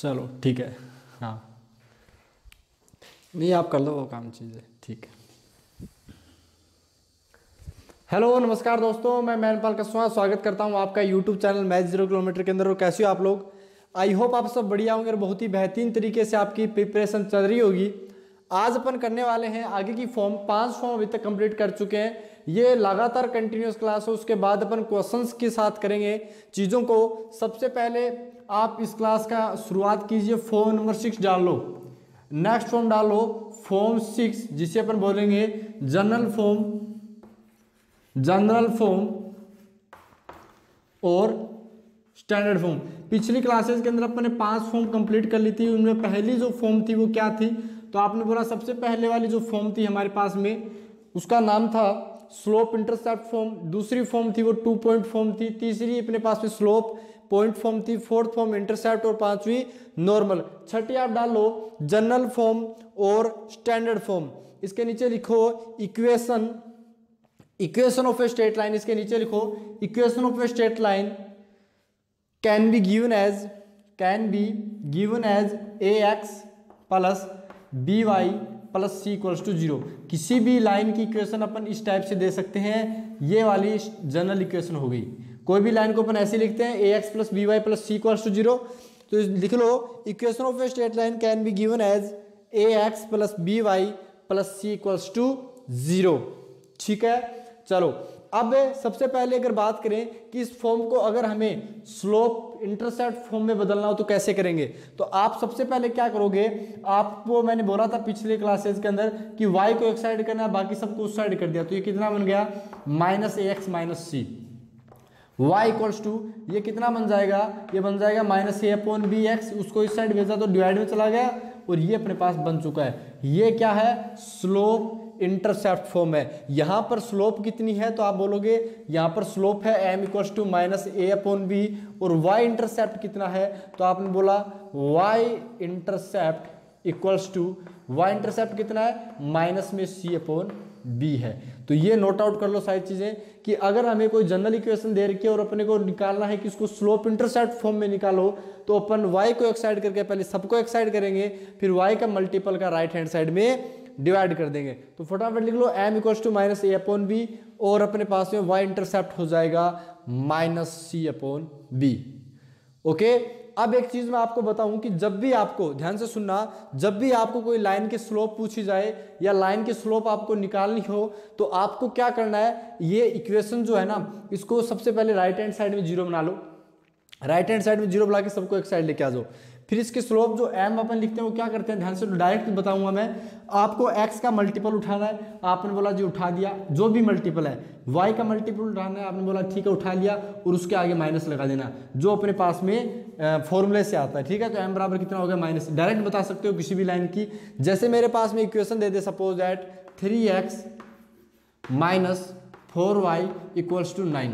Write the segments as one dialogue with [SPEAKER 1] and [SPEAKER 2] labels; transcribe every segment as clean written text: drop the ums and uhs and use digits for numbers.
[SPEAKER 1] चलो ठीक है। हाँ नहीं आप कर लो वो काम चीज़ें, ठीक है। हेलो नमस्कार दोस्तों, मैं मैनपाल कसवां स्वागत करता हूं आपका यूट्यूब चैनल मैथ 0 किलोमीटर के अंदर। और कैसे हो आप लोग? आई होप आप सब बढ़िया होंगे और बहुत ही बेहतरीन तरीके से आपकी प्रिपरेशन चल रही होगी। आज अपन करने वाले हैं आगे की फॉर्म, 5 फॉर्म अभी तक कंप्लीट कर चुके हैं। ये लगातार कंटिन्यूस क्लास है, उसके बाद अपन क्वेश्चंस के साथ करेंगे चीज़ों को। सबसे पहले आप इस क्लास का शुरुआत कीजिए, फॉर्म नंबर 6 डाल लो। नेक्स्ट फॉर्म डालो फॉर्म 6, जिसे अपन बोलेंगे जनरल फॉर्म और स्टैंडर्ड फॉर्म। पिछली क्लासेस के अंदर अपन ने 5 फॉर्म कंप्लीट कर ली थी। उनमें पहली जो फॉर्म थी वो क्या थी? तो आपने बोला सबसे पहले वाली जो फॉर्म थी हमारे पास में, उसका नाम था स्लोप इंटरसेप्ट फॉर्म। दूसरी फॉर्म थी वो 2 पॉइंट फॉर्म थी। तीसरी अपने पास में स्लोप पॉइंट फॉर्म थी। फोर्थ फॉर्म इंटरसेप्ट और पांचवी नॉर्मल। छठी आप डाल लो जनरल फॉर्म और स्टैंडर्ड फॉर्म। इसके नीचे लिखो equation of a straight line. इसके नीचे लिखो equation of a straight line can be given as ax plus by plus c equals to 0। किसी भी लाइन की इक्वेशन अपन इस टाइप से दे सकते हैं। ये वाली जनरल इक्वेशन हो गई। कोई भी लाइन को अपन ऐसे लिखते हैं ax plus by plus c equals to 0। तो लिख लो equation of a straight line can be given as ax plus by plus c equals to 0। ठीक है, चलो अब सबसे पहले अगर बात करें कि इस फॉर्म को अगर हमें स्लोप इंटरसेप्ट फॉर्म में बदलना हो तो कैसे करेंगे, तो आप सबसे पहले क्या करोगे? आपको मैंने बोला था पिछले क्लासेस के अंदर कि y को एक साइड करना है, बाकी सबको उस साइड कर दिया। तो ये कितना बन गया? Minus ax minus c। y equals to ये कितना बन जाएगा? ये बन जाएगा minus a upon B x. उसको इस साइड भेजा तो डिवाइड में चला गया और ये अपने पास बन चुका है। ये क्या है? स्लोप इंटरसेप्ट फॉर्म है। यहां पर स्लोप कितनी है? तो आप बोलोगे यहां पर स्लोप है m equals to minus a upon B. और y इंटरसेप्ट कितना है? तो आपने बोला y intercept equals to y intercept कितना है? माइनस में c अपॉन बी है। तो ये नोट आउट कर लो सारी चीजें कि अगर हमें कोई जनरल इक्वेशन दे रखी है और अपने को निकालना है कि उसको स्लोप इंटरसेप्ट फॉर्म में निकालो, तो अपन y को एक साइड करके पहले सबको एक साइड करेंगे, फिर y का मल्टीपल का राइट हैंड साइड में डिवाइड कर देंगे। तो फटाफट लिख लो m equals to minus a upon B और अपने पास में y इंटरसेप्ट हो जाएगा minus c upon B. Okay, अब एक चीज मैं आपको बताऊं कि जब भी आपको, ध्यान से सुनना, जब भी आपको कोई लाइन की स्लोप पूछी जाए या लाइन की स्लोप आपको निकालनी हो तो आपको क्या करना है? ये इक्वेशन जो है ना, इसको सबसे पहले राइट हैंड साइड में 0 बना लो। राइट हैंड साइड में 0 बना के सबको एक साइड लेके आ जाओ। फिर इसके स्लोप जो m अपन लिखते हैं वो क्या करते हैं, ध्यान से डायरेक्ट बताऊंगा मैं आपको। x का मल्टीपल उठाना है, आपने बोला जी उठा दिया। जो भी मल्टीपल है, y का मल्टीपल उठाना है, आपने बोला ठीक है उठा लिया, और उसके आगे माइनस लगा देना जो अपने पास में फॉर्मूले से आता है। ठीक है, तो m बराबर कितना हो गया? माइनस। डायरेक्ट बता सकते हो किसी भी लाइन की। जैसे मेरे पास में इक्वेशन दे दे suppose that 3x minus 4y equals to 9।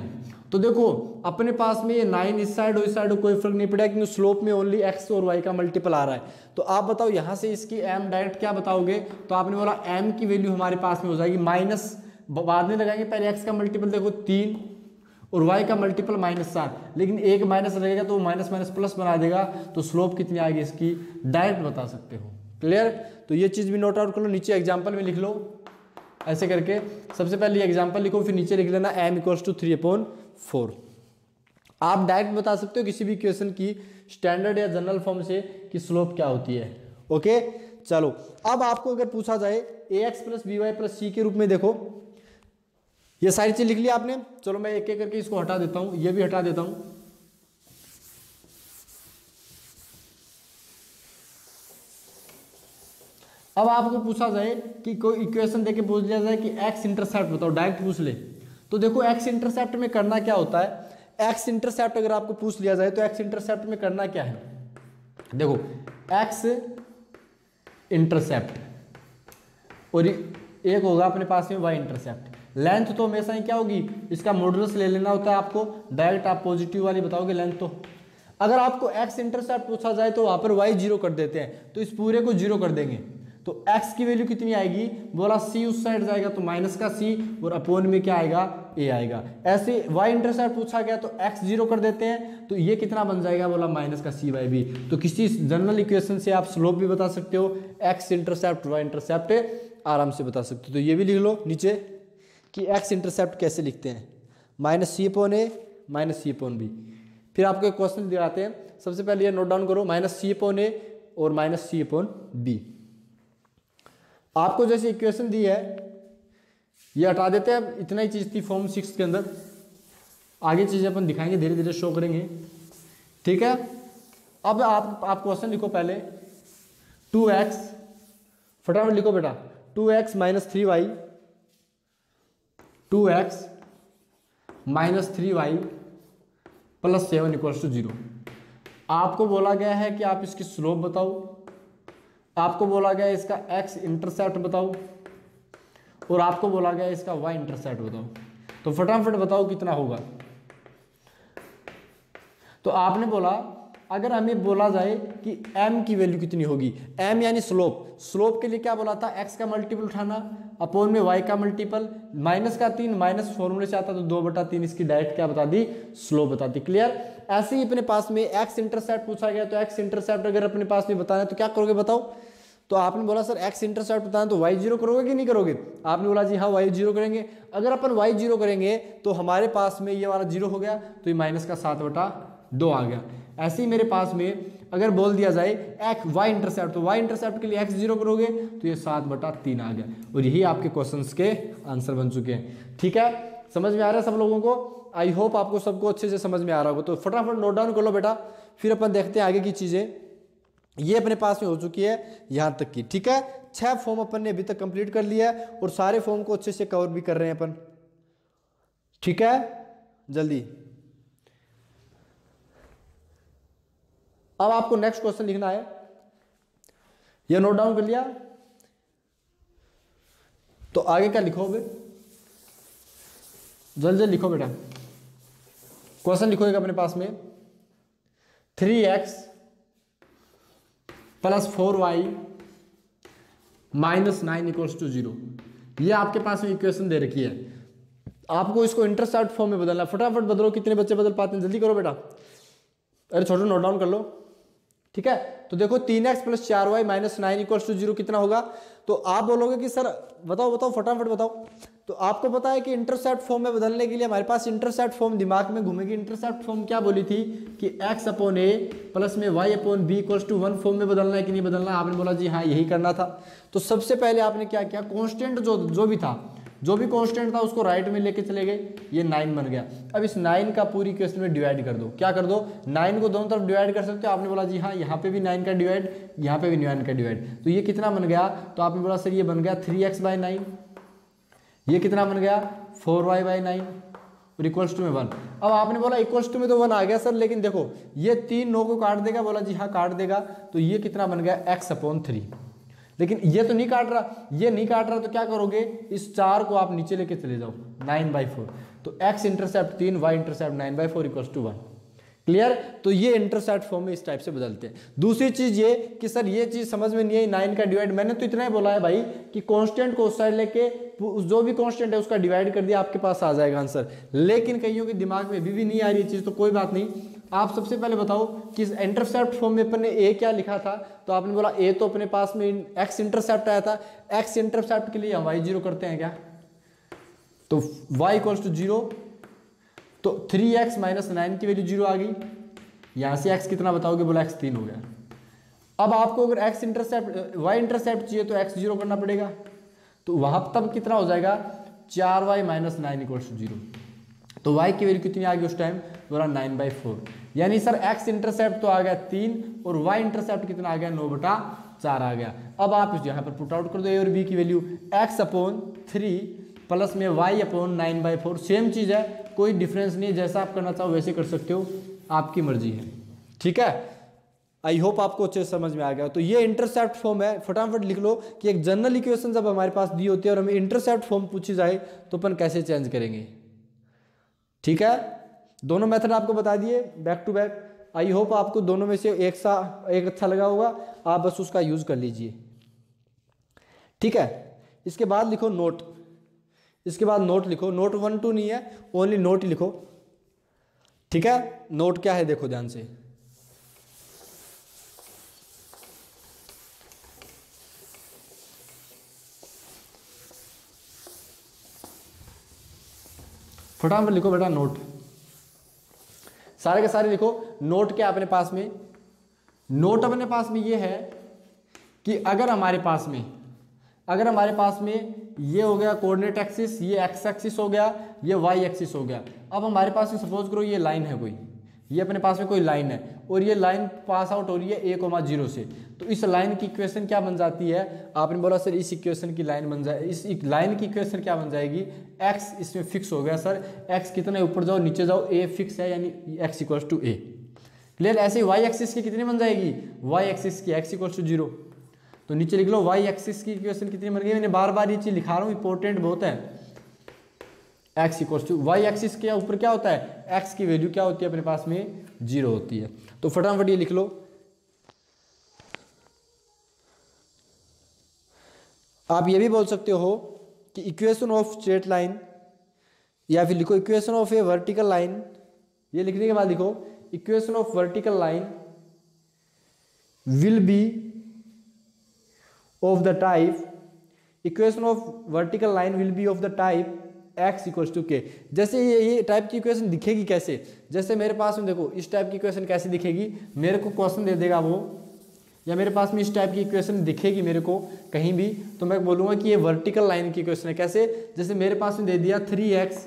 [SPEAKER 1] तो देखो अपने पास में ये 9 इस साइड और इस साइड कोई फर्क नहीं पड़ेगा क्योंकि स्लोप में ओनली x और y का मल्टीपल आ रहा है। तो आप बताओ यहाँ से इसकी m डायरेक्ट क्या बताओगे? तो आपने बोला m की वैल्यू हमारे पास में हो जाएगी माइनस, बाद में लगाएंगे, पहले x का मल्टीपल देखो 3 और y का मल्टीपल -7, लेकिन एक माइनस लगेगा तो माइनस माइनस प्लस बना देगा। तो स्लोप कितनी आएगी इसकी डायरेक्ट बता सकते हो। क्लियर? तो ये चीज़ भी नोट आउट कर लो, नीचे एग्जाम्पल में लिख लो ऐसे करके। सबसे पहले एग्जाम्पल लिखो, फिर नीचे लिख लेना m इक्वल्स टू 3/4। आप डायरेक्ट बता सकते हो किसी भी इक्वेशन की स्टैंडर्ड या जनरल फॉर्म से कि स्लोप क्या होती है। ओके, चलो अब आपको अगर पूछा जाए ax plus by plus c के रूप में, देखो ये सारी चीज लिख लिया आपने। चलो मैं एक एक करके इसको हटा देता हूं, ये भी हटा देता हूं। अब आपको पूछा जाए कि कोई इक्वेशन देके पूछ लिया जाए कि x इंटरसेप्ट बताओ, डायरेक्ट पूछ ले, तो देखो x इंटरसेप्ट में करना क्या होता है? x इंटरसेप्ट अगर आपको पूछ लिया जाए तो x इंटरसेप्ट में करना क्या है? देखो x इंटरसेप्ट और एक होगा अपने पास में y इंटरसेप्ट। लेंथ तो हमेशा ही क्या होगी? इसका मॉडुलस ले लेना होता है आपको। डायरेक्ट आप पॉजिटिव वाली बताओगे लेंथ। तो अगर आपको x इंटरसेप्ट पूछा जाए तो वहां पर y 0 कर देते हैं, तो इस पूरे को 0 कर देंगे। तो तो x की वैल्यू कितनी आएगी, बोला c उस साइड जाएगा तो माइनस का c और अपॉन में क्या आएगा, a आएगा। ऐसे y इंटरसेप्ट पूछा गया तो x 0 कर देते हैं, तो ये कितना बन जाएगा, बोला माइनस का c बाई बी। तो किसी जनरल इक्वेशन से आप स्लोप भी बता सकते हो, x इंटरसेप्ट y इंटरसेप्ट आराम से बता सकते हो। तो ये भी लिख लो नीचे कि x इंटरसेप्ट कैसे लिखते हैं, minus c upon a minus c upon b। फिर आपको एक क्वेश्चन दिखाते हैं, सबसे पहले ये नोट डाउन करो, माइनस c अपॉन a और माइनस c अपॉन b। आपको जैसे इक्वेशन दी है ये हटा देते हैं, इतना ही चीज थी फॉर्म 6 के अंदर, आगे चीजें अपन दिखाएंगे, धीरे धीरे शो करेंगे, ठीक है। अब आप क्वेश्चन लिखो पहले, 2x, फटाफट लिखो बेटा, 2x minus 3y, 2x minus 3y plus 7 equals to 0। आपको बोला गया है कि आप इसकी स्लोप बताओ, आपको बोला गया है इसका x इंटरसेप्ट बताओ, और आपको बोला गया है इसका y इंटरसेप्ट बताओ। तो फटाफट बताओ कितना होगा। तो आपने बोला अगर हमें बोला जाए कि m की वैल्यू कितनी होगी, m यानी स्लोप, स्लोप के लिए क्या बोला था, x का मल्टीपल उठाना अपॉन में y का मल्टीपल, माइनस का 3, माइनस फॉर्मूले से आता तो 2/3, इसकी डायरेक्ट क्या बता दी, स्लोप बता दी। क्लियर। ऐसे ही अपने पास में x इंटरसेप्ट पूछा गया, तो x इंटरसेप्ट अगर अपने पास में बताना है तो क्या करोगे बताओ। तो आपने बोला सर x इंटरसेप्ट बताना तो y 0 करोगे कि नहीं करोगे, आपने बोला जी हाँ y 0 करेंगे। अगर अपन y 0 करेंगे तो हमारे पास में ये वाला 0 हो गया, तो ये माइनस का 7/2 आ गया। ऐसे ही मेरे पास में अगर बोल दिया जाए y इंटरसेप्ट, तो y इंटरसेप्ट के लिए x 0 करोगे तो ये 7/3 आ गया। और यही आपके क्वेश्चंस के आंसर बन चुके हैं। ठीक है, समझ में आ रहा है सब लोगों को, आई होप आपको सबको अच्छे से समझ में आ रहा होगा। तो फटाफट नोट डाउन कर लो बेटा, फिर अपन देखते हैं आगे की चीजें। ये अपने पास में हो चुकी है यहां तक की, ठीक है। 6 फॉर्म अपन ने अभी तक कंप्लीट कर लिया है और सारे फॉर्म को अच्छे से कवर भी कर रहे हैं अपन, ठीक है। जल्दी अब आपको नेक्स्ट क्वेश्चन लिखना है, ये नोट डाउन कर लिया, तो आगे क्या लिखोगे, जल्दी लिखो बेटा। क्वेश्चन लिखोगे अपने पास में 3x plus 4y minus 9 equals to 0। ये आपके पास में इक्वेशन दे रखी है, आपको इसको इंटरसेप्ट फॉर्म में बदलना। फटाफट बदलो, कितने बच्चे बदल पाते हैं, जल्दी करो बेटा। अरे छोटो नोट डाउन कर लो, ठीक है। तो देखो 3x plus 4y minus 9 equals to 0 कितना होगा। तो आप बोलोगे कि सर बताओ बताओ फटाफट बताओ। तो आपको पता है कि इंटरसेप्ट फॉर्म में बदलने के लिए हमारे पास इंटरसेप्ट फॉर्म दिमाग में घूमेगी। इंटरसेप्ट फॉर्म क्या बोली थी कि x अपॉन a प्लस में y upon b equals to 1 form में बदलना है कि नहीं बदलना। आपने बोला जी हाँ यही करना था। तो सबसे पहले आपने क्या किया, कॉन्स्टेंट जो भी कांस्टेंट था उसको राइट में लेके चले गए, ये 9 बन गया। अब इस 9 का पूरी क्वेश्चन में डिवाइड कर दो। क्या कर दो, 9 को दोनों तरफ डिवाइड कर सकते हो। आपने बोला जी हाँ यहाँ पे भी 9 का डिवाइड, यहाँ पे भी 9 का डिवाइड। तो ये कितना बन गया, तो आपने बोला सर ये बन गया 3x/9। ये कितना बन गया 4y/9 और इक्वल्स टू में 1। अब आपने बोला इक्वल्स टू में तो 1 आ गया सर, लेकिन देखो ये 3 9 को काट देगा। बोला जी हाँ काट देगा। तो ये कितना बन गया x/3। लेकिन ये तो नहीं काट रहा, ये नहीं काट रहा, तो क्या करोगे, इस 4 को आप नीचे लेके चले जाओ 9/4। तो x intercept 3 y intercept 9/4 equals to 1। Clear. तो ये इंटरसेप्ट फॉर्म में इस टाइप से बदलते हैं। दूसरी चीज ये कि सर ये चीज समझ में नहीं आई, 9 का डिवाइड, मैंने तो इतना ही बोला है भाई कि कांस्टेंट को उस साइड लेके जो भी कांस्टेंट है उसका डिवाइड कर दिया, आपके पास आ जाएगा आंसर। लेकिन कईयों के दिमाग में अभी भी नहीं आ रही चीज, तो कोई बात नहीं। आप सबसे पहले बताओ कि इंटरसेप्ट फॉर्म में अपन ने a क्या लिखा था। तो आपने बोला a तो अपने पास में x इंटरसेप्ट आया था, x इंटरसेप्ट के लिए हम y 0 करते हैं क्या, तो y इक्वल्स टू 0। तो 3x माइनस 9 की वैल्यू 0 आ गई। यहां से x कितना बताओगे, बोला x 3 हो गया। अब आपको अगर x इंटरसेप्ट y इंटरसेप्ट चाहिए तो x 0 करना पड़ेगा। तो वहां तब कितना हो जाएगा 4y माइनस 9 इक्वल्स टू 0। तो y की वैल्यू कितनी आ गई उस टाइम, बोला 9/4। यानी सर x इंटरसेप्ट तो आ गया 3 और y इंटरसेप्ट कितना आ गया 9/4 आ गया। अब आप यहाँ पर पुट आउट कर दो a और b की वैल्यू, x/3 प्लस में y/9/4। सेम चीज है, कोई डिफरेंस नहीं है, जैसा आप करना चाहो वैसे कर सकते हो, आपकी मर्जी है। ठीक है, आई होप आपको अच्छे से समझ में आ गया। तो ये इंटरसेप्ट फॉर्म है। फटाफट लिख लो कि एक जनरल इक्वेशन जब हमारे पास दी होती है और हमें इंटरसेप्ट फॉर्म पूछी जाए तो अपन कैसे चेंज करेंगे। ठीक है, दोनों मेथड आपको बता दिए back to back. I hope आपको दोनों में से एक अच्छा लगा होगा, आप बस उसका यूज कर लीजिए। ठीक है। इसके बाद लिखो नोट, इसके बाद नोट लिखो, नोट 1 2 नहीं है, ओनली नोट ही लिखो। ठीक है, नोट क्या है देखो ध्यान से, फटाफट लिखो बेटा नोट, सारे के सारे लिखो। नोट क्या अपने पास में, नोट अपने पास में ये है कि अगर हमारे पास में ये हो गया कोऑर्डिनेट एक्सिस, ये एक्स एक्सिस हो गया, ये वाई एक्सिस हो गया। अब हमारे पास में सपोज करो ये लाइन है कोई, ये अपने पास में कोई लाइन है और ये लाइन पास आउट हो रही है a,0 से, तो इस लाइन की इक्वेशन क्या बन जाती है, आपने बोला सर इस इक्वेशन की लाइन बन जाए, इस लाइन की इक्वेशन क्या बन जाएगी, x इसमें फिक्स हो गया सर, x कितने ऊपर जाओ नीचे जाओ a फिक्स है, यानी x equals to a। Clear. ऐसे y एक्सिस की कितनी बन जाएगी, y एक्सिस की x इक्वल्स टू 0, तो नीचे लिख लो y एक्सिस की इक्वेशन कितनी बन गई, मैंने बार बार ये चीज लिखा रहा हूँ, इंपॉर्टेंट बहुत है। x equals to y axis के ऊपर क्या होता है, x की वैल्यू क्या होती है अपने पास में 0 होती है। तो फटाफट ये लिख लो, आप ये भी बोल सकते हो कि इक्वेशन ऑफ स्ट्रेट लाइन, या फिर लिखो equation of a vertical line. ये लिखने के बाद लिखो equation of vertical line will be of the type, equation of vertical line will be of the type x equals to k. जैसे ये टाइप की इक्वेशन दिखेगी कैसे, जैसे मेरे पास में देखो इस टाइप की इक्वेशन कैसे दिखेगी, मेरे को क्वेश्चन दे देगा वो, या मेरे पास में इस टाइप की इक्वेशन दिखेगी मेरे को कहीं भी, तो मैं बोलूँगा कि ये वर्टिकल लाइन की इक्वेशन है। कैसे, जैसे मेरे पास में दे दिया 3x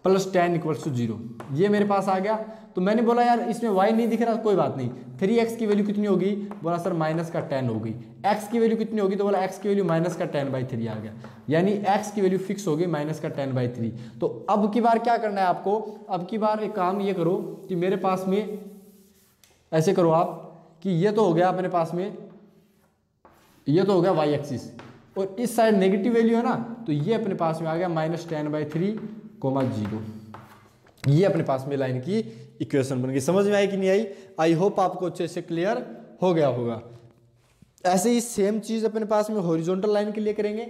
[SPEAKER 1] प्लस 10 इक्वल्स टू 0, ये मेरे पास आ गया, तो मैंने बोला यार इसमें y नहीं दिख रहा, कोई बात नहीं, 3x की वैल्यू कितनी होगी, बोला सर माइनस का 10 होगी, x की वैल्यू कितनी होगी, तो बोला x की वैल्यू माइनस का 10/3 आ गया, यानी x की वैल्यू फिक्स होगी माइनस का 10/3। तो अब की बार क्या करना है आपको, अब की बार एक काम ये करो कि मेरे पास में ऐसे करो आप कि ये तो हो गया अपने पास में, ये तो हो गया y एक्सिस, और इस साइड नेगेटिव वैल्यू है ना, तो ये अपने पास में आ गया -10/3, 0। ये अपने पास में लाइन की इक्वेशन बन गई। समझ में आई कि नहीं आई, आई होप आपको अच्छे से क्लियर हो गया होगा। ऐसे ही सेम चीज अपने पास में हॉरिजॉन्टल लाइन के लिए करेंगे,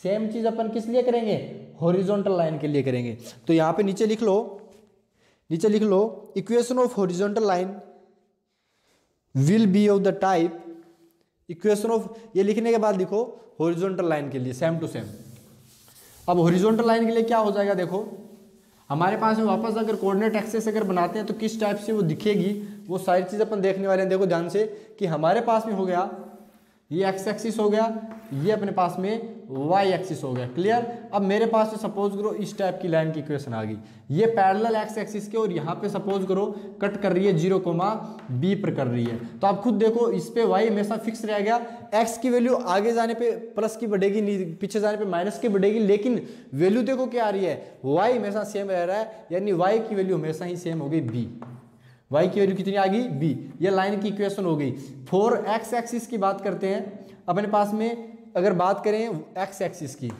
[SPEAKER 1] सेम चीज अपन किस लिए करेंगे, हॉरिजॉन्टल लाइन के लिए करेंगे। तो यहाँ पे नीचे लिख लो, नीचे लिख लो equation of horizontal line will be of the type, equation of, ये लिखने के बाद लिखो हॉरिजॉन्टल लाइन के लिए सेम टू सेम। अब हॉरिजॉन्टल लाइन के लिए क्या हो जाएगा, देखो हमारे पास में वापस अगर कोऑर्डिनेट एक्सिस अगर बनाते हैं तो किस टाइप से वो दिखेगी, वो सारी चीज़ अपन देखने वाले हैं। देखो ध्यान से कि हमारे पास में हो गया ये एक्स एक्सिस हो गया, ये अपने पास में वाई एक्सिस हो गया। क्लियर। अब मेरे पास में सपोज करो इस टाइप की लाइन की इक्वेशन आ गई, ये पैरेलल एक्स एक्सिस के, और यहाँ पे सपोज करो कट कर रही है 0, b पर कर रही है। तो आप खुद देखो इस पे y हमेशा फिक्स रह गया, x की वैल्यू आगे जाने पे प्लस की बढ़ेगी, पीछे जाने पे माइनस की बढ़ेगी, लेकिन वैल्यू देखो क्या आ रही है, y हमेशा सेम रह रहा है, यानी y की वैल्यू हमेशा ही सेम हो गई b। y की वैल्यू कितनी आ गई b, ये लाइन की इक्वेशन हो गई। फॉर x एक्सिस की बात करते हैं अपने पास में, अगर बात करें x एक्सिस की,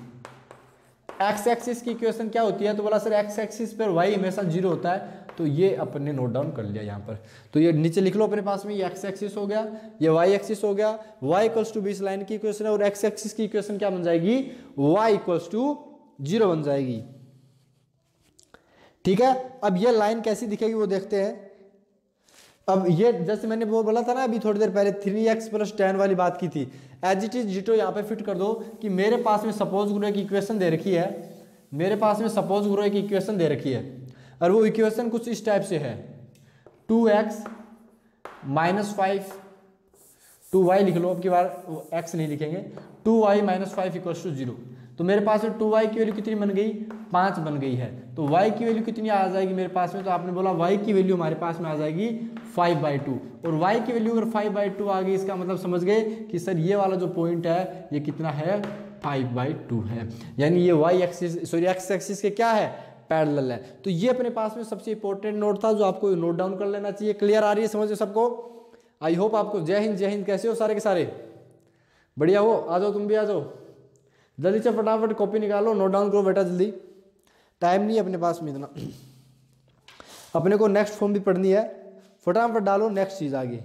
[SPEAKER 1] x एक्सिस की इक्वेशन क्या होती है, तो बोला सर x एक्सिस पर y हमेशा 0 होता है, तो ये अपने नोट डाउन कर लिया यहाँ पर। तो ये नीचे लिख लो अपने पास में, ये x एक्सिस हो गया, ये y एक्सिस हो गया, y इक्वल्स टू 20 लाइन की इक्वेशन है, और x एक्सिस की इक्वेशन क्या बन जाएगी, y इक्वल्स टू 0 बन जाएगी। ठीक है। अब ये लाइन कैसी दिखेगी वो देखते हैं। अब ये जैसे मैंने वो बोला था ना अभी थोड़ी देर पहले 3x प्लस 10 वाली बात की थी, एज इट इज डिटो यहाँ पे फिट कर दो कि मेरे पास में सपोज गुरु की इक्वेशन दे रखी है, मेरे पास में सपोज गुरु की इक्वेशन दे रखी है, और वो इक्वेशन कुछ इस टाइप से है, 2x - 5, 2y लिख लो, अब की बार x नहीं लिखेंगे, 2y - 5 इक्वल्स टू 0। तो मेरे पास में 2y की वैल्यू कितनी बन गई, 5 बन गई है, तो y की वैल्यू कितनी आ जाएगी मेरे पास में, तो आपने बोला y की वैल्यू हमारे पास में आ जाएगी 5/2, और y की वैल्यू अगर 5/2 आ गई, इसका मतलब समझ गए कि सर ये वाला जो पॉइंट है ये कितना है, 5/2 है, यानी ये y axis sorry x axis के क्या है, पैरेलल है। तो ये अपने पास में सबसे इंपॉर्टेंट नोट था जो आपको नोट डाउन कर लेना चाहिए। क्लियर आ रही है समझ सबको, आई होप आपको। जय हिंद जय हिंद। कैसे हो सारे के सारे, बढ़िया हो, आ जाओ तुम भी आ जाओ, जल्दी से फटाफट कॉपी निकालो, नोट डाउन करो बेटा जल्दी, टाइम नहीं है अपने पास में इतना, अपने को नेक्स्ट फॉर्म भी पढ़नी है, फटाफट डालो नेक्स्ट चीज आगे,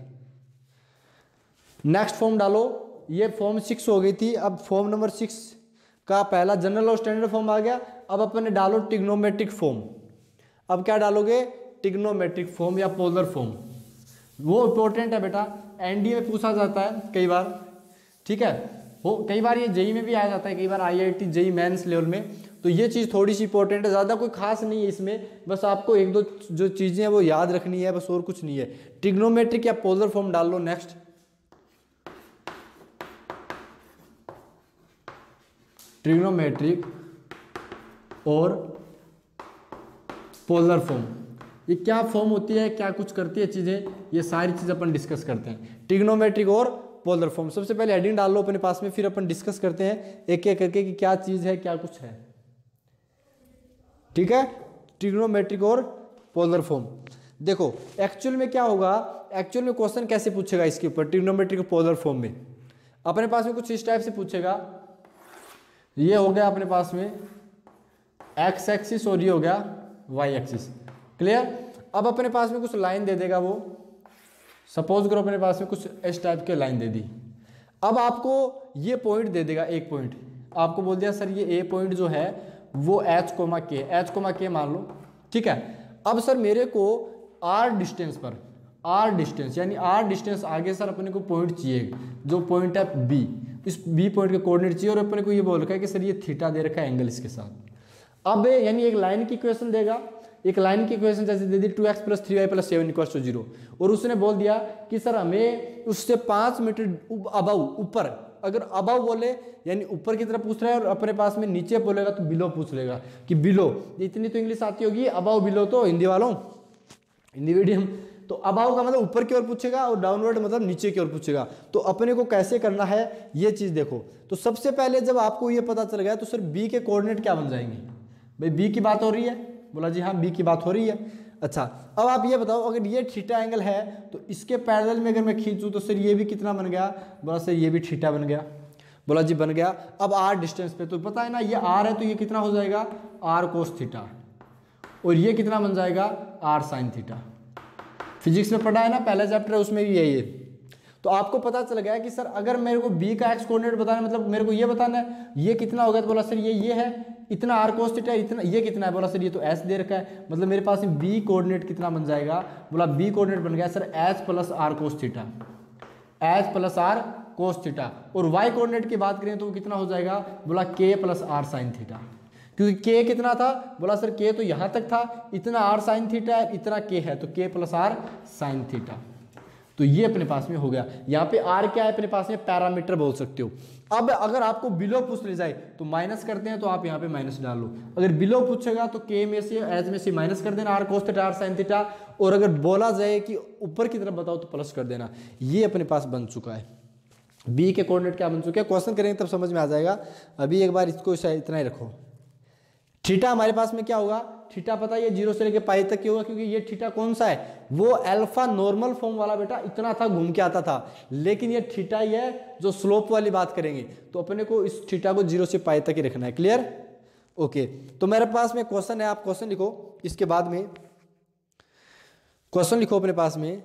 [SPEAKER 1] नेक्स्ट फॉर्म डालो, ये फॉर्म 6 हो गई थी, अब फॉर्म नंबर 6 का पहला जनरल और स्टैंडर्ड फॉर्म आ गया। अब अपन ने डालो ट्रिग्नोमेट्रिक फॉर्म। अब क्या डालोगे? ट्रिग्नोमेट्रिक फॉर्म या पोलर फॉर्म। वो इंपॉर्टेंट है बेटा, एनडीए में पूछा जाता है कई बार, ठीक है, हो कई बार ये जेई में भी आ जाता है, कई बार आईआईटी जेई मेंस लेवल में। तो ये चीज़ थोड़ी सी इंपॉर्टेंट है, ज़्यादा कोई खास नहीं है इसमें, बस आपको एक दो जो चीज़ें हैं वो याद रखनी है, बस और कुछ नहीं है। ट्रिग्नोमेट्रिक या पोलर फॉर्म डाल लो। नेक्स्ट ट्रिग्नोमेट्रिक और पोलर फॉर्म, ये क्या फॉर्म होती है, क्या कुछ करती है चीज़ें, ये सारी चीज़ अपन डिस्कस करते हैं। ट्रिग्नोमेट्रिक और पोलर फॉर्म, सबसे पहले हेडिंग डाल लो अपने पास में, फिर अपन डिस्कस करते हैं एक एक करके कि क्या चीज़ है क्या कुछ है, ठीक है। ट्रिग्नोमेट्रिक और पोलर फॉर्म देखो एक्चुअल में क्या होगा, एक्चुअल में क्वेश्चन कैसे पूछेगा इसके ऊपर ट्रिग्नोमेट्रिक और पोलर फॉर्म में। अपने पास में कुछ इस टाइप से पूछेगा, ये हो गया अपने पास में एक्स एक्सिस और ये हो गया वाई एक्सिस, क्लियर। अब अपने पास में कुछ लाइन दे देगा वो, सपोज करो अपने पास में कुछ इस टाइप के लाइन दे दी। अब आपको ये पॉइंट दे देगा, एक पॉइंट आपको बोल दिया सर ये ए पॉइंट जो है वो एच कोमा के मान लो, ठीक है। अब सर मेरे को आर डिस्टेंस पर, आर डिस्टेंस यानी आर डिस्टेंस आगे सर अपने को पॉइंट चाहिए, जो पॉइंट है बी, इस बी पॉइंट के कोऑर्डिनेट चाहिए, और अपने को ये बोल रखा है कि सर ये थीटा दे रखा है एंगल इसके साथ। अब यानी एक लाइन की इक्वेशन देगा, एक लाइन की इक्वेशन जैसे दे दी 2x + 3y + 7 = 0, और उसने बोल दिया कि सर हमें उससे 5 मीटर अबव, ऊपर, अगर अबव बोले यानी ऊपर की तरफ पूछ रहा है, और अपने पास में नीचे बोलेगा तो बिलो पूछ लेगा कि बिलो, इतनी तो इंग्लिश आती होगी, अबव बिलो तो हिंदी वालों, हिंदी मीडियम, तो अबव का मतलब ऊपर की ओर पूछेगा और डाउनवर्ड मतलब नीचे की ओर पूछेगा। तो अपने को कैसे करना है ये चीज़ देखो। तो सबसे पहले जब आपको ये पता चल गया तो सर बी के कोऑर्डिनेट क्या बन जाएंगे, भाई बी की बात हो रही है, बोला जी हाँ बी की बात हो रही है। अच्छा अब आप ये बताओ अगर ये थीटा एंगल है तो इसके पैरेलल में अगर मैं खींचूं तो सर ये भी कितना बन गया, बोला सर ये भी थीटा बन गया, बोला जी बन गया। अब आर डिस्टेंस पे तो पता है ना ये आर है तो ये कितना हो जाएगा आर कोस थीटा, और ये कितना बन जाएगा आर साइन थीटा। फिजिक्स में पढ़ा है ना पहला चैप्टर है उसमें भी यही है। तो आपको पता चल गया कि सर अगर मेरे को बी का एक्स कोऑर्डिनेट बताना मतलब मेरे को ये बताना है ये कितना होगा, तो बोला सर ये है इतना आर कोस थीटा, इतना ये कितना है, बोला सर ये तो एस दे रखा है, मतलब मेरे पास में बी कोऑर्डिनेट कितना बन जाएगा, बोला बी कोऑर्डिनेट बन गया sir h + r cos theta, h + r cos theta. और वाई कोऑर्डिनेट की बात करें तो वो कितना हो जाएगा, बोला के + आर साइन थीटा, क्योंकि के कितना था, बोला सर के तो यहाँ तक था, इतना आर साइन थीटा है, इतना के है, तो के + आर साइन थीटा। तो ये अपने पास में हो गया। यहाँ पे आर क्या है अपने पास में पैरामीटर बोल सकते हो। अब अगर आपको बिलो पूछ ले जाए तो माइनस करते हैं, तो आप यहाँ पे माइनस डाल लो। अगर बिलो पूछेगा तो के में से एच में से माइनस कर देना, r cos theta r sine theta, और अगर बोला जाए कि ऊपर की तरफ बताओ तो प्लस कर देना। ये अपने पास बन चुका है, बी के कोऑर्डिनेट क्या बन चुके हैं, क्वेश्चन करेंगे तब समझ में आ जाएगा। अभी एक बार इसको इतना ही रखो। थीटा हमारे पास में क्या होगा, थीटा पता है ये 0 से लेके पाई तक होगा, क्योंकि ये थीटा कौन सा है, वो अल्फा नॉर्मल फॉर्म वाला बेटा इतना था घूम के आता था, लेकिन ये थीटा ही है जो स्लोप वाली बात करेंगे, तो अपने को इस थीटा को 0 से पाई तक ही रखना है। Clear, okay. तो मेरे पास में क्वेश्चन है, आप क्वेश्चन लिखो, इसके बाद में क्वेश्चन लिखो अपने पास में।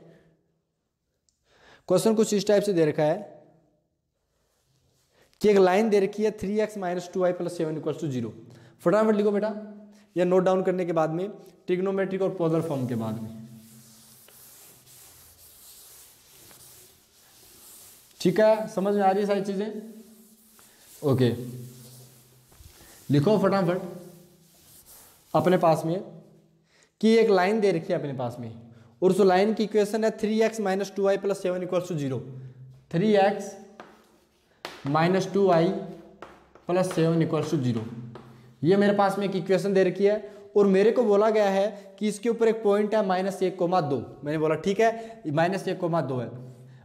[SPEAKER 1] क्वेश्चन कुछ इस टाइप से दे रखा है कि एक लाइन दे रखी है 3x - 2y + 7 = 0। फटाफट लिखो बेटा, या नोट डाउन करने के बाद में ट्रिग्नोमेट्रिक और पोलर फॉर्म के बाद में, ठीक है, समझ में आ रही है सारी चीजें, ओके। लिखो फटाफट अपने पास में कि एक लाइन दे रखी है अपने पास में, और उस लाइन की इक्वेशन है 3x - 2y + 7 = 0। 3x - 2y + 7 = 0, ये मेरे पास में एक इक्वेशन दे रखी है, और मेरे को बोला गया है कि इसके ऊपर एक पॉइंट है -1,2। मैंने बोला ठीक है -1,2 है।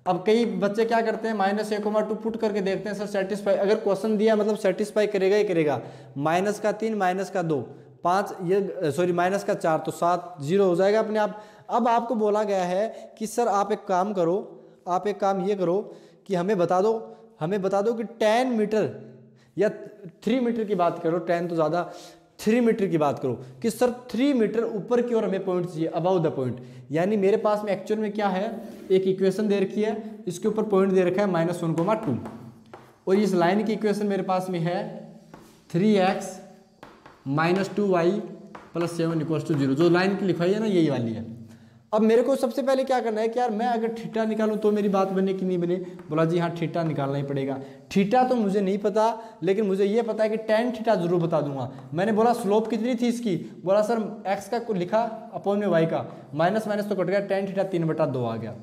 [SPEAKER 1] अब कई बच्चे क्या करते हैं -1,2 पुट करके देखते हैं सर सेटिस्फाई, अगर क्वेश्चन दिया मतलब सेटिस्फाई करेगा ही करेगा। -3 -2 5 ये सॉरी -4 तो 7 0 हो जाएगा अपने आप। अब आपको बोला गया है कि सर आप एक काम करो, आप एक काम ये करो कि हमें बता दो कि 10 मीटर या 3 मीटर की बात करो, 10 तो ज़्यादा, 3 मीटर की बात करो कि सर 3 मीटर ऊपर की ओर हमें पॉइंट चाहिए, अबाउ द पॉइंट। यानी मेरे पास में एक्चुअल में क्या है, एक इक्वेशन दे रखी है, इसके ऊपर पॉइंट दे रखा है -1,2। और इस लाइन की इक्वेशन मेरे पास में है 3x - 2y + 7 = 0। जो लाइन की लिखाई है ना यही वाली है। अब मेरे को सबसे पहले क्या करना है कि यार मैं अगर थीटा निकालूं तो मेरी बात बने कि नहीं बने। बोला जी हाँ थीटा निकालना ही पड़ेगा। थीटा तो मुझे नहीं पता, लेकिन मुझे ये पता है कि tan थीटा जरूर बता दूंगा। मैंने बोला स्लोप कितनी थी इसकी, बोला सर x का लिखा अपॉन में y का, माइनस माइनस तो कट गया, tan थीटा 3/2 आ गया।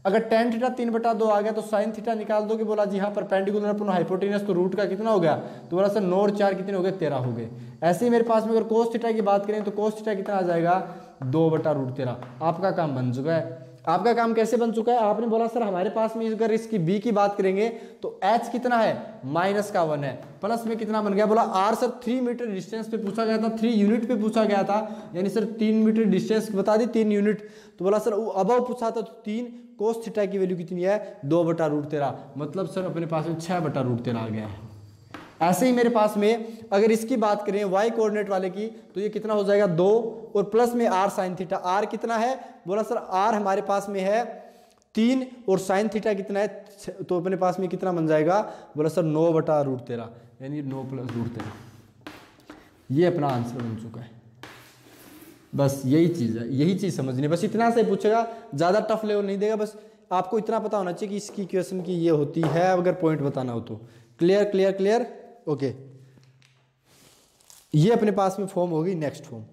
[SPEAKER 1] अगर tan थीटा 3/2 आ गया तो sin थीटा निकाल दोगे। बोला जी हाँ परपेंडिकुलर अपॉन हाइपोटेनस, तो रूट का कितना हो गया, तो बोला सर 9 और 4 कितने हो गए, 13 हो गए। ऐसे ही मेरे पास में अगर cos थीटा की बात करें तो cos थीटा कितना आ जाएगा, 2/√13। आपका काम बन चुका है। आपका काम कैसे बन चुका है, आपने बोला सर हमारे पास में अगर इसकी b की बात करेंगे तो h कितना है, -1 है, प्लस में कितना बन गया, बोला r सर 3 मीटर डिस्टेंस पे पूछा गया था, 3 यूनिट पे पूछा गया था, यानी सर 3 मीटर डिस्टेंस बता दी, 3 यूनिट। तो बोला सर अबव पूछा था तो 3, cos थीटा की वैल्यू कितनी है, 2/√13, मतलब सर अपने पास में 6/√13 आ गया है। ऐसे ही मेरे पास में अगर इसकी बात करें y कोऑर्डिनेट वाले की तो ये कितना हो जाएगा 2 और प्लस में r sin थीटा। r कितना है, बोला सर r हमारे पास में है 3 और sin थीटा कितना है, तो अपने पास में कितना बन जाएगा, बोला सर 9/√13, यानी 9 + √13। ये अपना आंसर बन चुका है। बस यही चीज़ है, यही चीज़ समझनी है, बस इतना से पूछेगा, ज़्यादा टफ लेवल नहीं देगा। बस आपको इतना पता होना चाहिए कि इसकी इक्वेशन की ये होती है, अगर पॉइंट बताना हो तो। Clear clear clear, okay. ये अपने पास में फॉर्म होगी नेक्स्ट फॉर्म।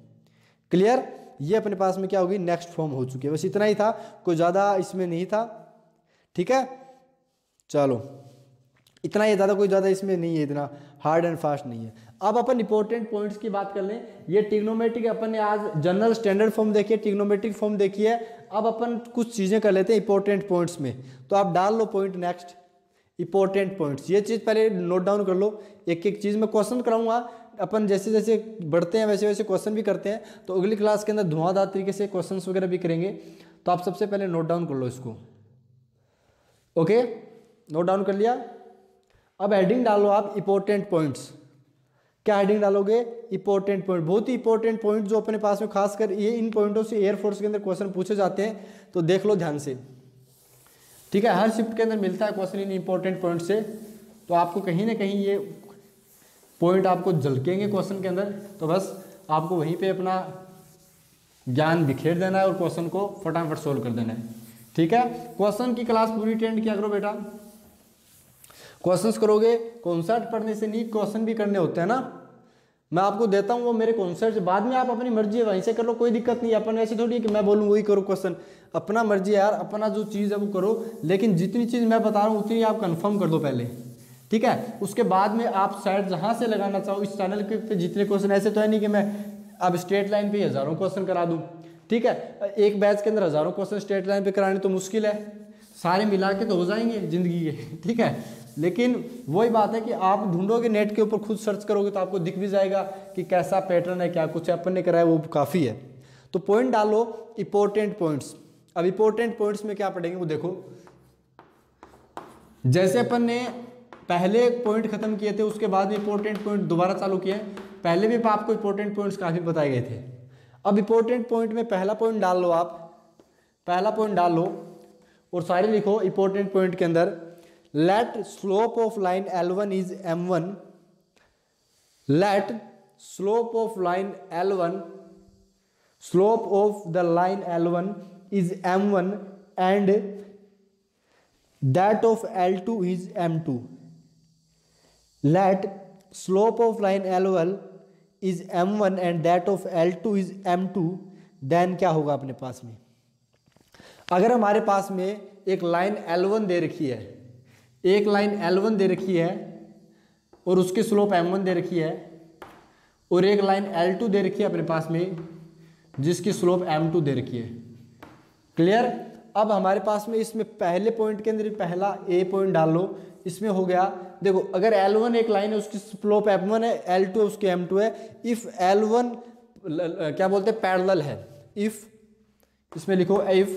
[SPEAKER 1] क्लियर, ये अपने पास में क्या होगी, नेक्स्ट फॉर्म हो चुकी है। बस इतना ही था, कोई ज़्यादा इसमें नहीं था। ठीक है, चलो इतना ही, ज़्यादा कोई ज़्यादा इसमें नहीं है, इतना हार्ड एंड फास्ट नहीं है। अब अपन इंपॉर्टेंट पॉइंट्स की बात कर लें। ये ट्रिग्नोमेट्रिक अपन ने आज जनरल स्टैंडर्ड फॉर्म देखी है, ट्रिग्नोमेट्रिक फॉर्म देखी है। अब अपन कुछ चीज़ें कर लेते हैं इंपॉर्टेंट पॉइंट्स में। तो आप डाल लो पॉइंट नेक्स्ट, इंपॉर्टेंट पॉइंट्स। ये चीज़ पहले नोट डाउन कर लो, एक एक चीज़ में क्वेश्चन कराऊंगा। अपन जैसे जैसे बढ़ते हैं वैसे वैसे क्वेश्चन भी करते हैं, तो अगली क्लास के अंदर धुआंधार तरीके से क्वेश्चंस वगैरह भी करेंगे। तो आप सबसे पहले नोट डाउन कर लो इसको। ओके, नोट डाउन कर लिया। अब हेडिंग डालो आप इंपॉर्टेंट पॉइंट्स। क्या हेडिंग डालोगे, इंपॉर्टेंट पॉइंट। बहुत ही इंपॉर्टेंट पॉइंट जो अपने पास में, खासकर ये इन पॉइंटों से एयरफोर्स के अंदर क्वेश्चन पूछे जाते हैं, तो देख लो ध्यान से। ठीक है, हर शिफ्ट के अंदर मिलता है क्वेश्चन इन इंपॉर्टेंट पॉइंट से, तो आपको कहीं ना कहीं ये पॉइंट आपको झलकेंगे क्वेश्चन के अंदर। तो बस आपको वहीं पे अपना ज्ञान बिखेर देना है और क्वेश्चन को फटाफट सोल्व कर देना है। ठीक है, क्वेश्चन की क्लास पूरी अटेंड किया करो बेटा। क्वेश्चंस करोगे, कॉन्सेप्ट पढ़ने से नहीं, क्वेश्चन भी करने होते हैं ना। मैं आपको देता हूँ वो मेरे कॉन्सेप्ट, बाद में आप अपनी मर्जी है वहीं से कर लो, कोई दिक्कत नहीं है। अपन ऐसी थोड़ी है कि मैं बोलूँ वही करो क्वेश्चन, अपना मर्जी है यार, अपना जो चीज़ है वो करो। लेकिन जितनी चीज़ मैं बता रहा हूँ उतनी आप कंफर्म कर दो पहले। ठीक है, उसके बाद में आप शायद जहाँ से लगाना चाहो इस चैनल के पे जितने क्वेश्चन, ऐसे तो है नहीं कि मैं अब स्ट्रेट लाइन पे हज़ारों क्वेश्चन करा दूँ। ठीक है, एक बैच के अंदर हज़ारों क्वेश्चन स्ट्रेट लाइन पे कराने तो मुश्किल है, सारे मिला के तो हो जाएंगे ज़िंदगी के। ठीक है, लेकिन वही बात है कि आप ढूंढोगे नेट के ऊपर, खुद सर्च करोगे तो आपको दिख भी जाएगा कि कैसा पैटर्न है, क्या कुछ अपन ने कराया वो काफ़ी है। तो पॉइंट डालो इंपॉर्टेंट पॉइंट्स। अब इंपॉर्टेंट पॉइंट्स में क्या पढ़ेंगे वो देखो। जैसे अपन ने पहले पॉइंट खत्म किए थे, उसके बाद में इंपॉर्टेंट पॉइंट दोबारा चालू किए। पहले भी आपको इंपॉर्टेंट पॉइंट्स काफ़ी बताए गए थे। अब इंपॉर्टेंट पॉइंट में पहला पॉइंट डाल लो आप, पहला पॉइंट डाल लो और सारे लिखो इंपॉर्टेंट पॉइंट के अंदर। Let slope of line L1 is M1. Let slope of line L1, slope of the line L1 is M1 and that of L2 is M2. Let slope of line L1 is M1 and that of L2 is M2. Then क्या होगा अपने पास में, अगर हमारे पास में एक line L1 दे रखी है, एक लाइन L1 दे रखी है और उसकी स्लोप M1 दे रखी है, और एक लाइन L2 दे रखी है अपने पास में जिसकी स्लोप M2 दे रखी है। क्लियर। अब हमारे पास में इसमें पहले पॉइंट के अंदर पहला A पॉइंट डाल लो। इसमें हो गया, देखो अगर L1 एक लाइन है उसकी स्लोप M1 है, L2 उसकी M2 है। इफ L1 क्या बोलते हैं, पैरेलल है। इफ, इसमें लिखो इफ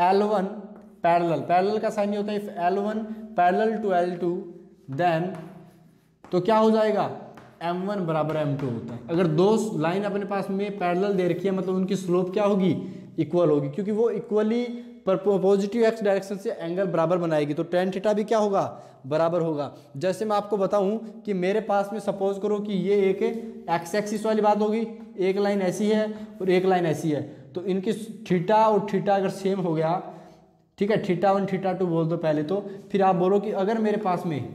[SPEAKER 1] L1 पैरेलल, पैरेलल का साइन ये होता है if L1 parallel to L2 then, तो क्या हो जाएगा, M1 बराबर M2 होता है। अगर दो लाइन अपने पास में पैरेलल दे रखी है मतलब उनकी स्लोप क्या होगी, इक्वल होगी, क्योंकि वो इक्वली पर पॉजिटिव एक्स डायरेक्शन से एंगल बराबर बनाएगी, तो टेन थीटा भी क्या होगा, बराबर होगा। जैसे मैं आपको बताऊं कि मेरे पास में सपोज करो कि ये एक एक्स एक्सिस वाली बात होगी, एक लाइन ऐसी है और एक लाइन ऐसी है, तो इनकी थीटा और थीटा अगर सेम हो गया, ठीक है, थीटा 1 थीटा 2 बोल दो पहले तो, फिर आप बोलो कि अगर मेरे पास में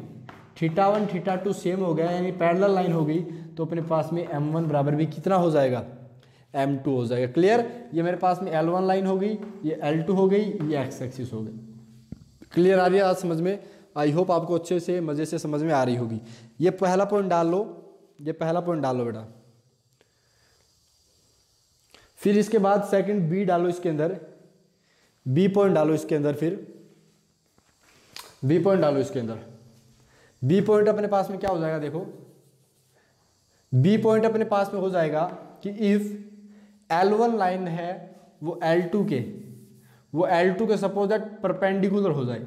[SPEAKER 1] थीटा 1 थीटा 2 सेम हो गया यानी पैरेलल लाइन हो गई, तो अपने पास में m1 बराबर भी कितना हो जाएगा, m2 हो जाएगा। क्लियर, ये मेरे पास में L1 लाइन हो गई, ये L2 हो गई, ये एक्स एक्सिस हो गई। क्लियर आ रही है आज समझ में? आई होप आपको अच्छे से मजे से समझ में आ रही होगी। ये पहला पॉइंट डाल लो, ये पहला पॉइंट डाल लो बेटा। फिर इसके बाद सेकंड बी डालो इसके अंदर, बी पॉइंट डालो इसके अंदर, फिर बी पॉइंट डालो इसके अंदर। बी पॉइंट अपने पास में क्या हो जाएगा, देखो बी पॉइंट अपने पास में हो जाएगा कि इफ L1 लाइन है वो L2 के सपोज दैट परपेंडिकुलर हो जाए,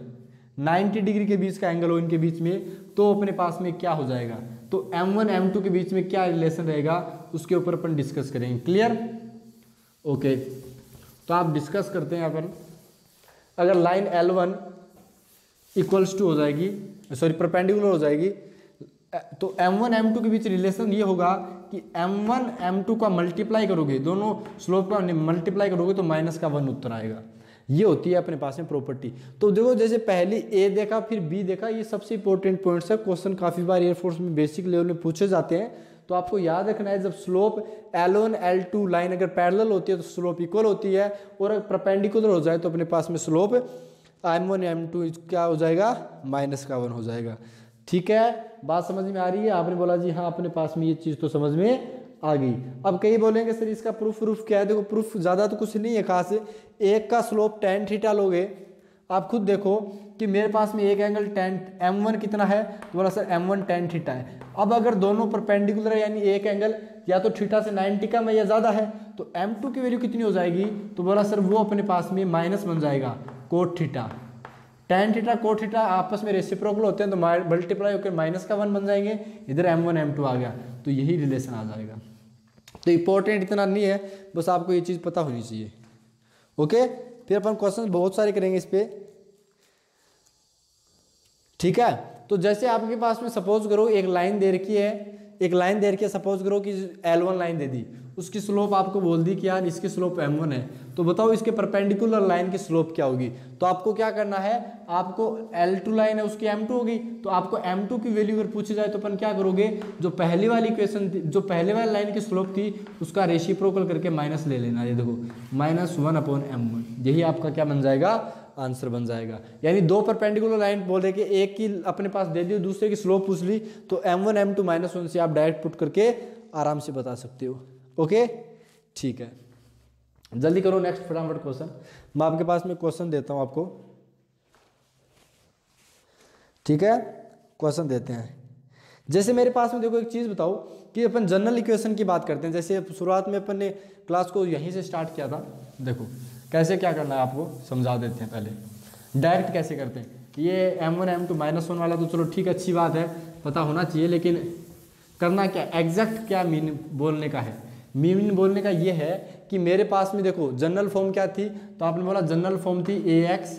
[SPEAKER 1] 90 डिग्री के बीच का एंगल हो इनके बीच में, तो अपने पास में क्या हो जाएगा, तो M1 M2 के बीच में क्या रिलेशन रहेगा उसके ऊपर अपन डिस्कस करेंगे। क्लियर, ओके, तो आप डिस्कस करते हैं अपन। अगर लाइन L1 इक्वल्स टू हो जाएगी, सॉरी परपेंडिकुलर हो जाएगी, तो M1 M2 के बीच रिलेशन ये होगा कि M1 M2 का मल्टीप्लाई करोगे, दोनों स्लोप का मल्टीप्लाई करोगे तो माइनस का 1 उत्तर आएगा। ये होती है अपने पास में प्रॉपर्टी। तो देखो जैसे पहली ए देखा फिर बी देखा, ये सबसे इंपॉर्टेंट पॉइंट्स है, क्वेश्चन काफी बार एयरफोर्स में बेसिक लेवल में पूछे जाते हैं। तो आपको याद रखना है, जब स्लोप L1 L2 लाइन अगर पैरेलल होती है तो स्लोप इक्वल होती है, और अगर परपेंडिकुलर हो जाए तो अपने पास में स्लोप M1 M2 क्या हो जाएगा, माइनस का 1 हो जाएगा। ठीक है, बात समझ में आ रही है? आपने बोला जी हाँ, अपने पास में ये चीज़ तो समझ में आ गई। अब कई बोलेंगे सर इसका प्रूफ क्या है? देखो प्रूफ ज़्यादा तो कुछ नहीं है खास। एक का स्लोप tan थीटा लोगे, आप खुद देखो कि मेरे पास में एक एंगल tan M1 कितना है, तो बोला सर M1 tan थीटा है। अब अगर दोनों परपेंडिकुलर है यानी एक एंगल या तो थीटा से 90 कम है या ज़्यादा है, तो M2 की वैल्यू कितनी हो जाएगी, तो बोला सर वो अपने पास में माइनस बन जाएगा cot theta. tan theta cot theta आपस में रेसिप्रोकल होते हैं, तो मल्टीप्लाई होकर माइनस का 1 बन जाएंगे, इधर M1 M2 आ गया, तो यही रिलेशन आ जाएगा। तो इंपॉर्टेंट इतना नहीं है, बस आपको ये चीज़ पता होनी चाहिए। ओके, फिर अपन क्वेश्चन बहुत सारे करेंगे इस पे। ठीक है, तो जैसे आपके पास में सपोज करो एक लाइन दे रखी है, एक लाइन दे रखी है, सपोज करो कि L1 लाइन दे दी, उसकी स्लोप आपको बोल दी कि यार इसकी स्लोप M1 है, तो बताओ इसके परपेंडिकुलर लाइन की स्लोप क्या होगी। तो आपको क्या करना है, आपको L2 लाइन है उसकी M2 होगी, तो आपको M2 की वैल्यू अगर पूछी जाए तो अपन क्या करोगे, जो पहली वाली इक्वेशन थी, जो पहले वाली लाइन की स्लोप थी उसका रेसिप्रोकल करके माइनस ले लेना। ये देखो -1/M1, यही आपका क्या बन जाएगा, आंसर बन जाएगा। यानी दो परपेंडिकुलर लाइन बोल रहे कि एक की अपने पास दे दी, दूसरे की स्लोप पूछ ली, तो M1 M2 -1 से आप डायरेक्ट पुट करके आराम से बता सकते हो। ओके, ठीक है, जल्दी करो नेक्स्ट फटाफट क्वेश्चन। मैं आपके पास में क्वेश्चन देता हूं आपको। ठीक है, क्वेश्चन देते हैं। जैसे मेरे पास में देखो एक चीज बताओ कि अपन जनरल इक्वेशन की बात करते हैं। जैसे शुरुआत में अपन ने क्लास को यहीं से स्टार्ट किया था। देखो कैसे क्या करना है आपको समझा देते हैं। पहले डायरेक्ट कैसे करते हैं, ये M1 M2 -1 वाला तो चलो ठीक अच्छी बात है, पता होना चाहिए, लेकिन करना क्या, एग्जैक्ट क्या मीन बोलने का है। मीन बोलने का ये है कि मेरे पास में देखो जनरल फॉर्म क्या थी, तो आपने बोला जनरल फॉर्म थी AX